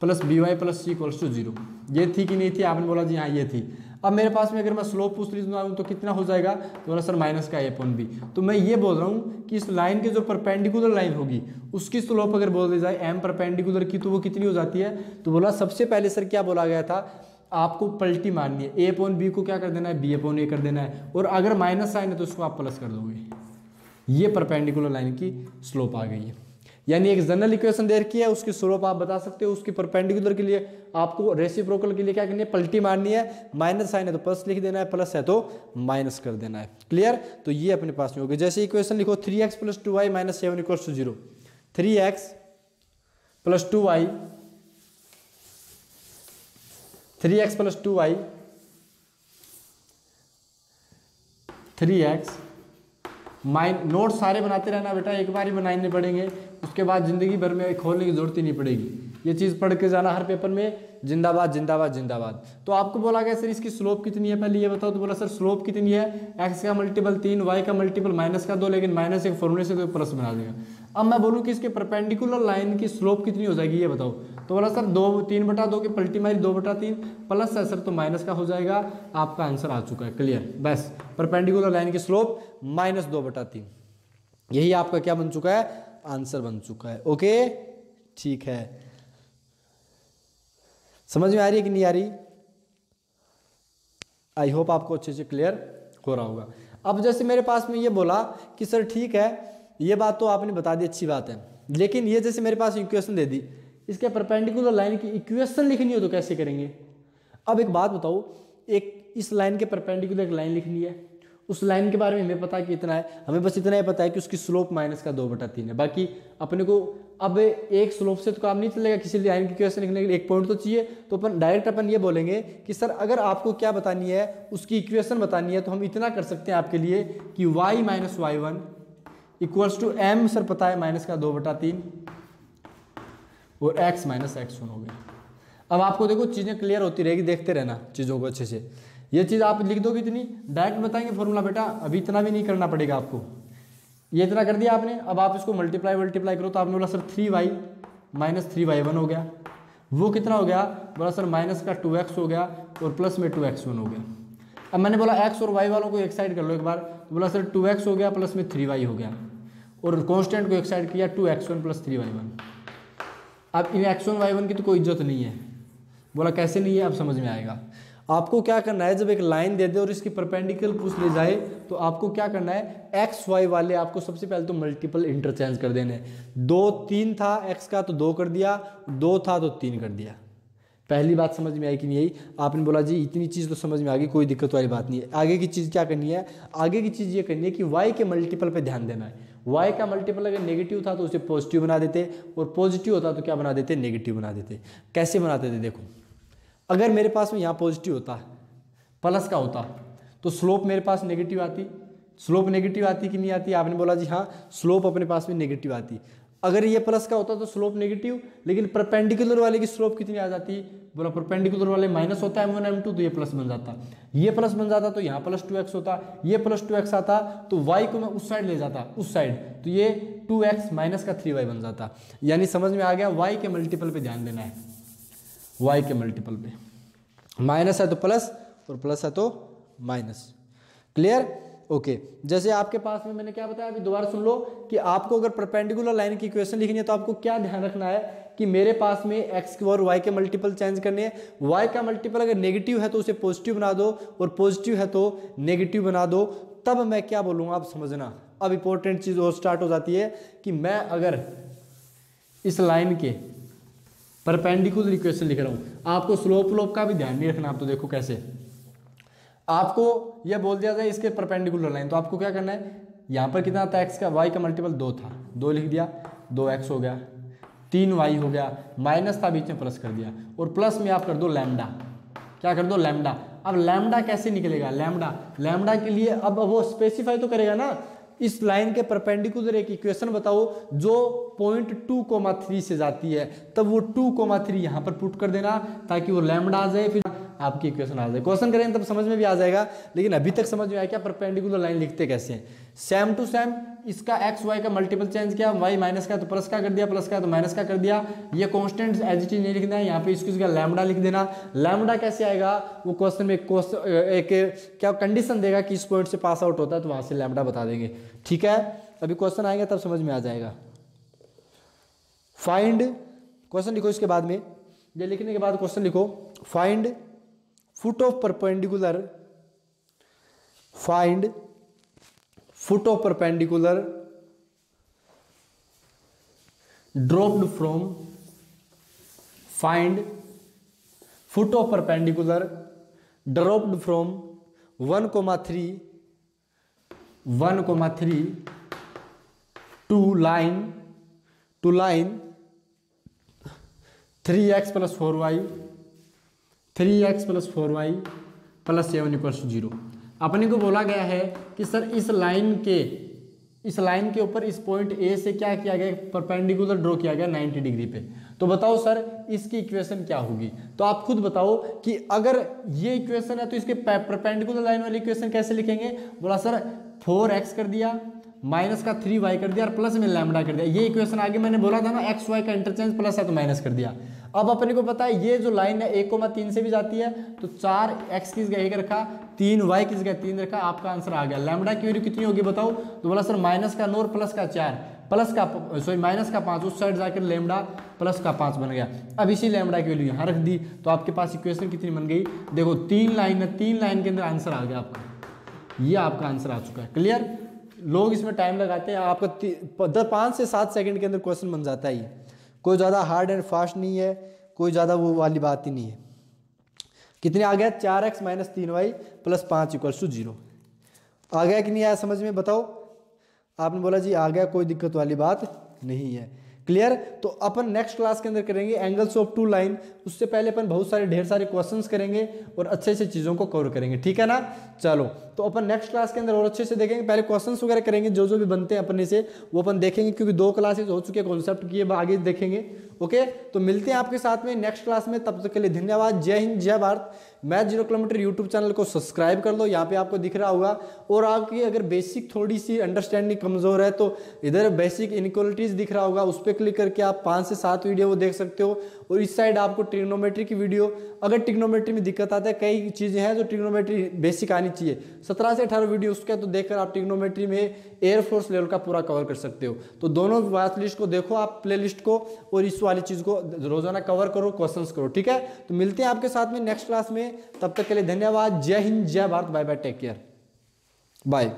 [SPEAKER 1] + BY + C = 0। ये थी कि नहीं थी, आपने बोला जी हाँ ये थी। अब मेरे पास में अगर मैं स्लोप पूछ ली तो कितना हो जाएगा, तो बोला सर माइनस का A/B। तो मैं ये बोल रहा हूँ कि इस लाइन के जो परपेंडिकुलर लाइन होगी उसकी स्लोप अगर बोल दी जाए M परपेंडिकुलर की, तो वो कितनी हो जाती है। तो बोला सबसे पहले सर क्या बोला गया था, आपको पलटी मारनी है, A/B को क्या कर देना है, B/A कर देना है, और अगर माइनस साइन है तो उसको आप प्लस कर दोगे। ये परपेंडिकुलर लाइन की स्लोप आ गई है। यानी एक जनरल इक्वेशन दे रखी है, उसकी स्लोप आप बता सकते हो, उसकी परपेंडिकुलर के लिए आपको रेसिप्रोकल के लिए क्या करनी है, पलटी मारनी है। माइनस साइन है तो प्लस लिख देना है, प्लस है तो माइनस कर देना है। क्लियर, तो ये अपने पास में हो गया। जैसे इक्वेशन लिखो 3x + 2y - 7 = 0। 3x + 2y 3x + 2y 3x note सारे बनाते रहना बेटा, एक बार ही बनाने पड़ेंगे, उसके बाद जिंदगी भर में खोलने की जरूरत ही नहीं पड़ेगी। ये चीज़ पढ़ के जाना हर पेपर में, जिंदाबाद जिंदाबाद जिंदाबाद। तो आपको बोला गया सर इसकी स्लोप कितनी है, पहले ये बताओ। तो बोला सर स्लोप कितनी है, x का मल्टीपल 3, y का मल्टीपल -2, लेकिन -1 फॉर्मूले से तो प्लस बना देगा। अब मैं बोलूँ कि इसके परपेंडिकुलर लाइन की स्लोप कितनी हो जाएगी ये बताओ। तो बोला सर 3/2 की पलटी मारी 2/3 प्लस है सर तो माइनस का हो जाएगा। आपका आंसर आ चुका है, क्लियर। बस परपेंडिकुलर लाइन की स्लोप -2/3, यही आपका क्या बन चुका है, आंसर बन चुका है। ओके ठीक है, समझ में आ रही है कि नहीं आ रही? आई होप आपको अच्छे से क्लियर हो रहा होगा। अब जैसे मेरे पास में ये बोला कि सर ठीक है ये बात तो आपने बता दी, अच्छी बात है, लेकिन ये जैसे मेरे पास इक्वेशन दे दी, इसके परपेंडिकुलर लाइन की इक्वेशन लिखनी हो तो कैसे करेंगे? अब एक बात बताओ, एक इस लाइन के परपेंडिकुलर एक लाइन लिखनी है, उस लाइन के बारे में हमें पता है कि इतना है, हमें बस इतना ही पता है कि उसकी स्लोप -2/3 है। बाकी अपने को अब एक स्लोप से तो काम नहीं चलेगा, किसी लाइन की इक्वेशन लिखने के लिए एक पॉइंट तो चाहिए। तो अपन ये बोलेंगे कि सर अगर आपको क्या बतानी है, उसकी इक्वेशन बतानी है, तो हम इतना कर सकते हैं आपके लिए कि y - y1 = m, सर पता है -2/3 और x - x1 हो गया। अब आपको देखो चीज़ें क्लियर होती रहेगी, देखते रहना चीज़ों को अच्छे से। ये चीज़ आप लिख दोगे इतनी, डायरेक्ट बताएंगे फॉर्मूला बेटा, अभी इतना भी नहीं करना पड़ेगा आपको। ये इतना कर दिया आपने, अब आप इसको मल्टीप्लाई करो तो आपने बोला सर 3y - 3y1 हो गया। वो कितना हो गया? बोला सर माइनस का 2x हो गया और प्लस में 2x1 हो गया। अब मैंने बोला x और y वालों को एक साइड कर लो एक बार, तो बोला सर 2x हो गया प्लस में 3y हो गया, और कॉन्स्टेंट को एक साइड किया 2x1 + 3y1। अब इन x1 y1 की तो कोई इज्जत नहीं है। बोला कैसे नहीं है, अब समझ में आएगा। आपको क्या करना है, जब एक लाइन दे दे और इसकी परपेंडिकुलर पूछ ले जाए तो आपको क्या करना है, एक्स वाई वाले आपको सबसे पहले तो मल्टीपल इंटरचेंज कर देने। 2 3 था एक्स का तो 2 कर दिया, 2 था तो 3 कर दिया। पहली बात समझ में आई कि नहीं आई? आपने बोला जी इतनी चीज़ तो समझ में आ गई, कोई दिक्कत वाली बात नहीं है। आगे की चीज़ क्या करनी है? आगे की चीज़ ये करनी है कि y के मल्टीपल पे ध्यान देना है। y का मल्टीपल अगर नेगेटिव था तो उसे पॉजिटिव बना देते, और पॉजिटिव होता तो क्या बना देते? नेगेटिव बना देते। कैसे बनाते थे देखो, अगर मेरे पास में यहाँ पॉजिटिव होता, प्लस का होता, तो स्लोप मेरे पास नेगेटिव आती। स्लोप नेगेटिव आती कि नहीं आती? आपने बोला जी हाँ, स्लोप अपने पास में नेगेटिव आती। अगर ये प्लस का होता तो स्लोप नेगेटिव, लेकिन परपेंडिकुलर वाले की स्लोप कितनी आ जाती? बोला परपेंडिकुलर वाले माइनस होता है m1 m2, तो ये प्लस बन जाता। ये प्लस बन जाता तो यहाँ प्लस 2x होता, ये प्लस 2x आता तो y को मैं उस साइड ले जाता, उस साइड, तो ये 2x माइनस का 3y बन जाता। यानी समझ में आ गया, y के मल्टीपल पे ध्यान देना है। y के मल्टीपल पे माइनस है तो प्लस और प्लस है तो माइनस। क्लियर? ओके। जैसे आपके पास में मैंने क्या बताया, अभी दोबारा सुन लो कि आपको अगर परपेंडिकुलर लाइन की इक्वेशन लिखनी है तो आपको क्या ध्यान रखना है कि मेरे पास में x और y के मल्टीपल चेंज करने हैं। y का मल्टीपल अगर नेगेटिव है तो उसे पॉजिटिव बना दो, और पॉजिटिव है तो नेगेटिव बना दो। तब मैं क्या बोलूँगा आप समझना। अब इंपॉर्टेंट चीज़ और स्टार्ट हो जाती है कि मैं अगर इस लाइन के परपेंडिकुलर इक्वेशन लिख रहा हूँ, आपको स्लोप का भी ध्यान नहीं रखना। आप तो देखो कैसे, आपको यह बोल दिया जाए इसके परपेंडिकुलर लाइन, तो आपको क्या करना है, यहाँ पर कितना था x का, y का मल्टीपल 2 था, 2 लिख दिया, 2x हो गया, 3y हो गया, माइनस था बीच में प्लस कर दिया, और प्लस में आप कर दो लैम्डा। क्या कर दो? लैम्डा। अब लैम्डा कैसे निकलेगा? लैम्डा के लिए अब वो स्पेसिफाई तो करेगा ना, इस लाइन के परपेंडिकुलर एक इक्वेशन बताओ जो पॉइंट 2,3 से जाती है, तब वो 2,3 यहाँ पर पुट कर देना ताकि वो लैम्डा आ जाए, फिर आपकी इक्वेशन आ जाए। क्वेश्चन करेंगे तब समझ में भी आ जाएगा, लेकिन अभी तक समझ में आया क्या परपेंडिकुलर लाइन लिखते कैसे हैं? सेम टू सेम इसका एक्स वाई का मल्टीपल चेंज किया, वाई माइनस का तो प्लस का कर दिया, प्लस का तो माइनस का कर दिया। ये कांस्टेंट एज इट इज नहीं लिखना है, यहाँ पे इसकी जगह लैम्डा लिख देना। लैम्डा कैसे आएगा? वो क्वेश्चन में एक क्या कंडीशन देगा कि इस पॉइंट से पास आउट होता है तो वहां से लैम्डा बता देंगे। ठीक है, अभी क्वेश्चन आएगा तब समझ में आ जाएगा। फाइंड, क्वेश्चन लिखो इसके बाद में, ये लिखने के बाद क्वेश्चन लिखो, find foot of perpendicular, find foot of perpendicular dropped from, find foot of perpendicular dropped from 1,3 to line 3x + 4y 3x + 4y + 7 = 0। अपने को बोला गया है कि सर इस लाइन के ऊपर इस पॉइंट ए से क्या किया गया, परपेंडिकुलर ड्रॉ किया गया 90 डिग्री पे। तो बताओ सर इसकी इक्वेशन क्या होगी? तो आप खुद बताओ कि अगर ये इक्वेशन है तो इसके परपेंडिकुलर लाइन वाली इक्वेशन कैसे लिखेंगे? बोला सर 4x कर दिया माइनस का 3y कर दिया और प्लस में लैम्डा कर दिया। ये इक्वेशन आगे मैंने बोला था ना एक्स वाई का इंटरचेंज प्लस है तो माइनस कर दिया। अब अपने को पता है ये जो लाइन है 1,3 से भी जाती है, तो 4x किस जगह 1 रखा, 3y किस जगह 3 रखा, आपका आंसर आ गया। लैम्डा की वैल्यू कितनी होगी बताओ, तो बोला सर माइनस का 9 और प्लस का 4, प्लस का सॉरी माइनस का 5, उस साइड जाकर लैम्डा प्लस का 5 बन गया। अब इसी लैम्डा की वैल्यू यहाँ रख दी तो आपके पास इक्वेशन कितनी बन गई, देखो 3 लाइन है, 3 लाइन के अंदर आंसर आ गया आपका, ये आपका आंसर आ चुका है। क्लियर, लोग इसमें टाइम लगाते हैं, आपका 5 से 7 सेकंड के अंदर क्वेश्चन बन जाता है। ये कोई ज़्यादा हार्ड एंड फास्ट नहीं है, कोई ज़्यादा वो वाली बात ही नहीं है। कितने आ गया, 4x - 3y + 5 = 0। आ गया कि नहीं आया समझ में, बताओ। आपने बोला जी आ गया, कोई दिक्कत वाली बात नहीं है। क्लियर, तो अपन नेक्स्ट क्लास के अंदर करेंगे एंगल्स ऑफ 2 लाइन। उससे पहले अपन बहुत सारे ढेर सारे क्वेश्चंस करेंगे और अच्छे से चीज़ों को कवर करेंगे, ठीक है ना। चलो, तो अपन नेक्स्ट क्लास के अंदर और अच्छे से देखेंगे, पहले क्वेश्चंस वगैरह करेंगे, जो जो भी बनते हैं अपने से वो अपन देखेंगे, क्योंकि 2 क्लासेस हो चुके हैं कॉन्सेप्ट की, अब आगे देखेंगे। ओके, तो मिलते हैं आपके साथ में नेक्स्ट क्लास में, तब तक के लिए धन्यवाद। जय हिंद, जय Bharat. Math 0 kilometre YouTube channel को सब्सक्राइब कर लो, यहाँ पे आपको दिख रहा होगा। और आपकी अगर बेसिक थोड़ी सी अंडरस्टैंडिंग कमजोर है तो इधर बेसिक इनइक्वालिटीज दिख रहा होगा, उस पर क्लिक करके आप 5 से 7 वीडियो वो देख सकते हो। और इस साइड आपको ट्रिग्नोमेट्री की वीडियो, अगर ट्रिग्नोमेट्री में दिक्कत आता है, कई चीजें हैं जो ट्रिग्नोमेट्री बेसिक आनी चाहिए, 17 से 18 वीडियो उसका तो देखकर आप ट्रिग्नोमेट्री में एयरफोर्स लेवल का पूरा कवर कर सकते हो। तो दोनों वॉच लिस्ट को देखो आप, प्ले लिस्ट को, और इस वाली चीज को रोजाना कवर करो, क्वेश्चंस करो, ठीक है। तो मिलते हैं आपके साथ में नेक्स्ट क्लास में, तब तक के लिए धन्यवाद। जय हिंद, जय Bharat. Bye bye, take care, bye.